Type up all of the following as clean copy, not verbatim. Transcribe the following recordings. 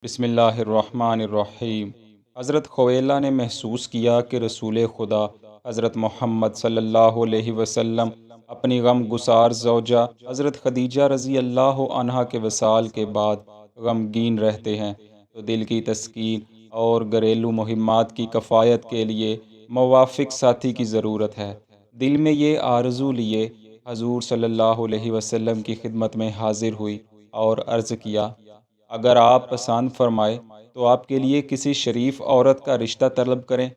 بسم اللہ الرحمن الرحیم۔ حضرت خویلہ نے محسوس کیا کہ رسول خدا حضرت محمد صلی اللہ علیہ وسلم اپنی غم گسار زوجہ حضرت خدیجہ رضی اللہ عنہا کے وصال کے بعد غمگین رہتے ہیں، تو دل کی تسکین اور گھریلو مہمات کی کفایت کے لیے موافق ساتھی کی ضرورت ہے۔ دل میں یہ آرزو لیے حضور صلی اللہ علیہ وسلم کی خدمت میں حاضر ہوئی اور عرض کیا، اگر آپ پسند فرمائے تو آپ کے لیے کسی شریف عورت کا رشتہ طلب کریں۔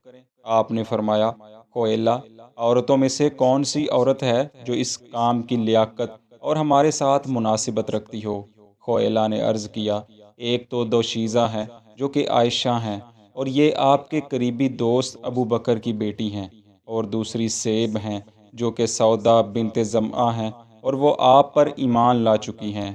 آپ نے فرمایا، خویلہ، عورتوں میں سے کون سی عورت ہے جو اس کام کی لیاقت اور ہمارے ساتھ مناسبت رکھتی ہو؟ خویلہ نے عرض کیا، ایک تو دوشیزہ ہیں جو کہ عائشہ ہیں، اور یہ آپ کے قریبی دوست ابو بکر کی بیٹی ہیں، اور دوسری سیب ہیں جو کہ سودا بنت زمعہ ہیں، اور وہ آپ پر ایمان لا چکی ہیں۔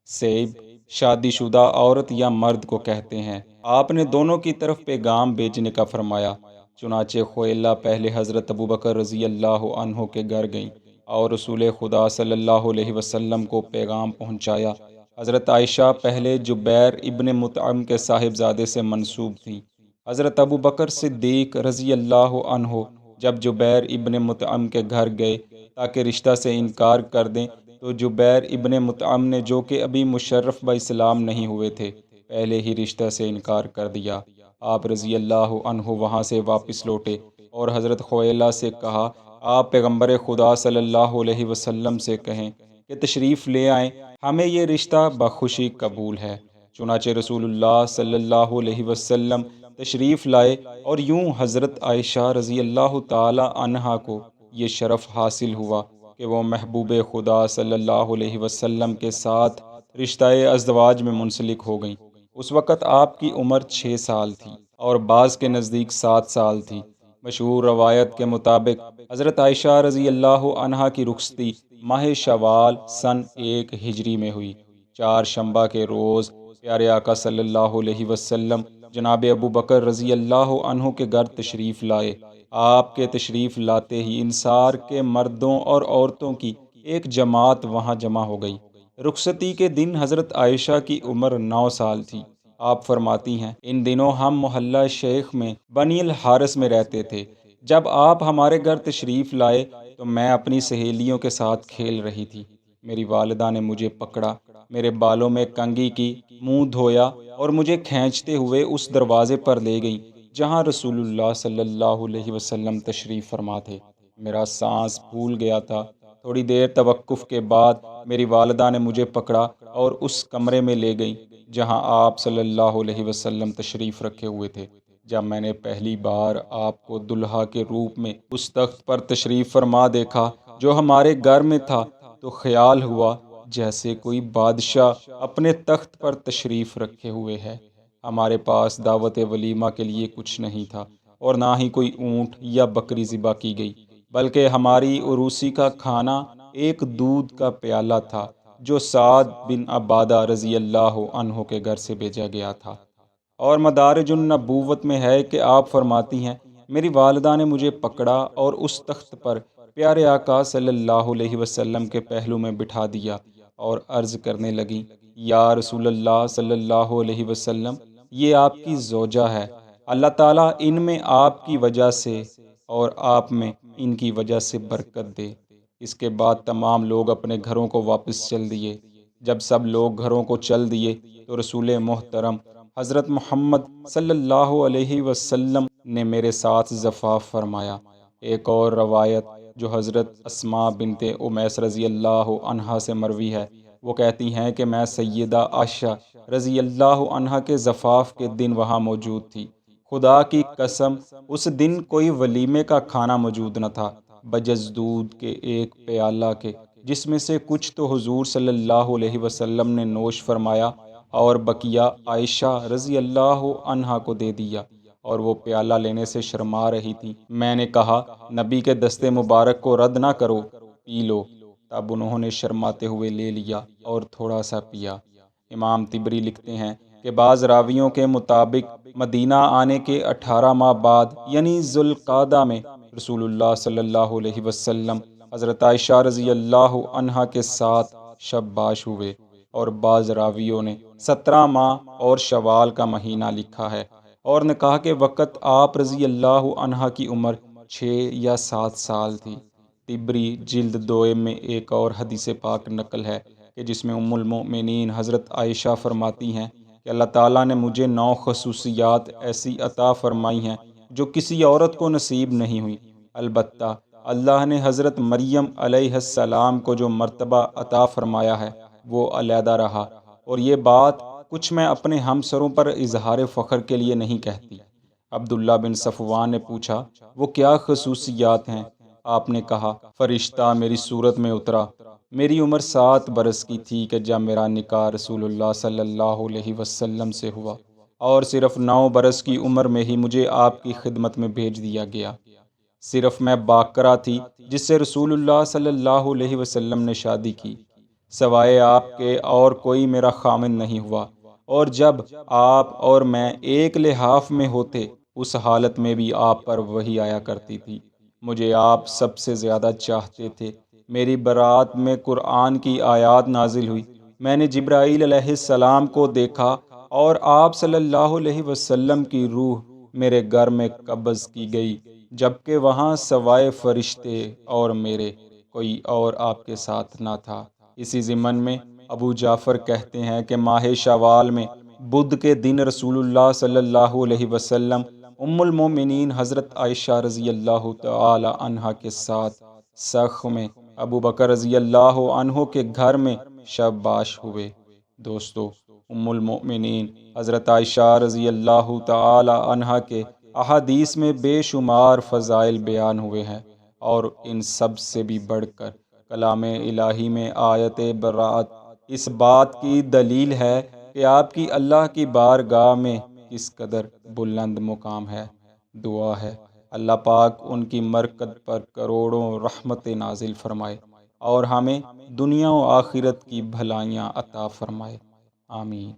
سیب شادی شدہ عورت یا مرد کو کہتے ہیں۔ آپ نے دونوں کی طرف پیغام بھیجنے کا فرمایا۔ چنانچہ خویلہ پہلے حضرت ابو بکر رضی اللہ عنہ کے گھر گئیں اور رسول خدا صلی اللہ علیہ وسلم کو پیغام پہنچایا۔ حضرت عائشہ پہلے جبیر ابن مطعم کے صاحبزادے سے منسوب تھیں۔ حضرت ابو بکر صدیق رضی اللہ عنہ جب جبیر ابن مطعم کے گھر گئے تاکہ رشتہ سے انکار کر دیں، تو جبیر ابن مطعم نے، جو کہ ابھی مشرف اسلام نہیں ہوئے تھے، پہلے ہی رشتہ سے انکار کر دیا۔ آپ رضی اللہ عنہ وہاں سے واپس لوٹے اور حضرت خویلہ سے کہا، آپ پیغمبر خدا صلی اللہ علیہ وسلم سے کہیں کہ تشریف لے آئیں، ہمیں یہ رشتہ بخوشی قبول ہے۔ چنانچہ رسول اللہ صلی اللہ علیہ وسلم تشریف لائے، اور یوں حضرت عائشہ رضی اللہ تعالی عنہا کو یہ شرف حاصل ہوا کہ وہ محبوب خدا صلی اللہ علیہ وسلم کے ساتھ رشتہ ازدواج میں منسلک ہو گئیں۔ اس وقت آپ کی عمر 6 سال تھی اور بعض کے نزدیک 7 سال تھی۔ مشہور روایت کے مطابق حضرت عائشہ رضی اللہ عنہا کی رخصتی ماہ شوال سن 1 ہجری میں ہوئی۔ 4 شنبہ کے روز پیارے آقا صلی اللہ علیہ وسلم جناب ابو بکر رضی اللہ عنہ کے گھر تشریف لائے۔ آپ کے تشریف لاتے ہی انصار کے مردوں اور عورتوں کی ایک جماعت وہاں جمع ہو گئی۔ رخصتی کے دن حضرت عائشہ کی عمر 9 سال تھی۔ آپ فرماتی ہیں، ان دنوں ہم محلہ شیخ میں بنی الحارث میں رہتے تھے۔ جب آپ ہمارے گھر تشریف لائے تو میں اپنی سہیلیوں کے ساتھ کھیل رہی تھی۔ میری والدہ نے مجھے پکڑا، میرے بالوں میں کنگھی کی، منہ دھویا اور مجھے کھینچتے ہوئے اس دروازے پر لے گئیں جہاں رسول اللہ صلی اللہ علیہ وسلم تشریف فرما تھے۔ میرا سانس پھول گیا تھا۔ تھوڑی دیر توقف کے بعد میری والدہ نے مجھے پکڑا اور اس کمرے میں لے گئیں جہاں آپ صلی اللہ علیہ وسلم تشریف رکھے ہوئے تھے۔ جب میں نے پہلی بار آپ کو دلہا کے روپ میں اس تخت پر تشریف فرما دیکھا جو ہمارے گھر میں تھا، تو خیال ہوا جیسے کوئی بادشاہ اپنے تخت پر تشریف رکھے ہوئے ہے۔ ہمارے پاس دعوت ولیمہ کے لیے کچھ نہیں تھا، اور نہ ہی کوئی اونٹ یا بکری ذبح کی گئی، بلکہ ہماری عروسی کا کھانا ایک دودھ کا پیالہ تھا جو سعد بن عبادہ رضی اللہ عنہ کے گھر سے بھیجا گیا تھا۔ اور مدارج النبوت میں ہے کہ آپ فرماتی ہیں، میری والدہ نے مجھے پکڑا اور اس تخت پر پیارے آقا صلی اللہ علیہ وسلم کے پہلو میں بٹھا دیا اور عرض کرنے لگیں، یا رسول اللہ صلی اللہ علیہ وسلم، یہ آپ کی زوجہ ہے، اللہ تعالیٰ ان میں آپ کی وجہ سے اور آپ میں ان کی وجہ سے برکت دے۔ اس کے بعد تمام لوگ اپنے گھروں کو واپس چل دیے۔ جب سب لوگ گھروں کو چل دیے تو رسول محترم حضرت محمد صلی اللہ علیہ وسلم نے میرے ساتھ زفاف فرمایا۔ ایک اور روایت جو حضرت اسماء بنت امیس رضی اللہ عنہا سے مروی ہے، وہ کہتی ہیں کہ میں سیدہ عائشہ رضی اللہ عنہا کے زفاف کے دن وہاں موجود تھی۔ خدا کی قسم، اس دن کوئی ولیمے کا کھانا موجود نہ تھا بجز دودھ کے ایک پیالہ کے، جس میں سے کچھ تو حضور صلی اللہ علیہ وسلم نے نوش فرمایا اور بقیہ عائشہ رضی اللہ عنہا کو دے دیا، اور وہ پیالہ لینے سے شرما رہی تھی۔ میں نے کہا، نبی کے دستے مبارک کو رد نہ کرو، پی لو۔ تب انہوں نے شرماتے ہوئے لے لیا اور تھوڑا سا پیا۔ امام طبری لکھتے ہیں کہ بعض راویوں کے مطابق مدینہ آنے کے 18 ماہ بعد یعنی ذوالقعدہ میں رسول اللہ صلی اللہ علیہ وسلم حضرت عائشہ رضی اللہ عنہا کے ساتھ شب باش ہوئے اور بعض راویوں نے 17 ماہ اور شوال کا مہینہ لکھا ہے، اور نے کہا کہ وقت آپ رضی اللہ عنہ کی عمر 6 یا 7 سال تھی۔ طبری جلد 2 میں ایک اور حدیث پاک نقل ہے کہ جس میں ام المؤمنین حضرت عائشہ فرماتی ہیں کہ اللہ تعالیٰ نے مجھے 9 خصوصیات ایسی عطا فرمائی ہیں جو کسی عورت کو نصیب نہیں ہوئی، البتہ اللہ نے حضرت مریم علیہ السلام کو جو مرتبہ عطا فرمایا ہے وہ علیحدہ رہا، اور یہ بات کچھ میں اپنے ہمسروں پر اظہار فخر کے لیے نہیں کہتی۔ عبداللہ بن صفوان نے پوچھا، وہ کیا خصوصیات ہیں؟ آپ نے کہا، فرشتہ میری صورت میں اترا۔ میری عمر 7 برس کی تھی کہ جب میرا نکاح رسول اللہ صلی اللہ علیہ وسلم سے ہوا، اور صرف 9 برس کی عمر میں ہی مجھے آپ کی خدمت میں بھیج دیا گیا۔ صرف میں باکرہ تھی جس سے رسول اللہ صلی اللہ علیہ وسلم نے شادی کی، سوائے آپ کے اور کوئی میرا خامن نہیں ہوا، اور جب آپ اور میں ایک لحاف میں ہوتے اس حالت میں بھی آپ پر وحی آیا کرتی تھی۔ مجھے آپ سب سے زیادہ چاہتے تھے۔ میری برات میں قرآن کی آیات نازل ہوئی، میں نے جبرائیل علیہ السلام کو دیکھا، اور آپ صلی اللہ علیہ وسلم کی روح میرے گھر میں قبض کی گئی، جبکہ وہاں سوائے فرشتے اور میرے کوئی اور آپ کے ساتھ نہ تھا۔ اسی ضمن میں ابو جعفر کہتے ہیں کہ ماہ شوال میں بدھ کے دن رسول اللہ صلی اللہ علیہ وسلم ام المومنین حضرت عائشہ رضی اللہ تعالی عنہا کے ساتھ سخ میں ابو بکر رضی اللہ عنہ کے گھر میں شب باش ہوئے۔ دوستو، ام المؤمنین حضرت عائشہ رضی اللہ تعالی عنہا کے احادیث میں بے شمار فضائل بیان ہوئے ہیں، اور ان سب سے بھی بڑھ کر کلام الہی میں آیت براءت اس بات کی دلیل ہے کہ آپ کی اللہ کی بارگاہ میں کس قدر بلند مقام ہے۔ دعا ہے اللہ پاک ان کی مرکت پر کروڑوں رحمت نازل فرمائے، اور ہمیں دنیا و آخرت کی بھلائیاں عطا فرمائے۔ آمین۔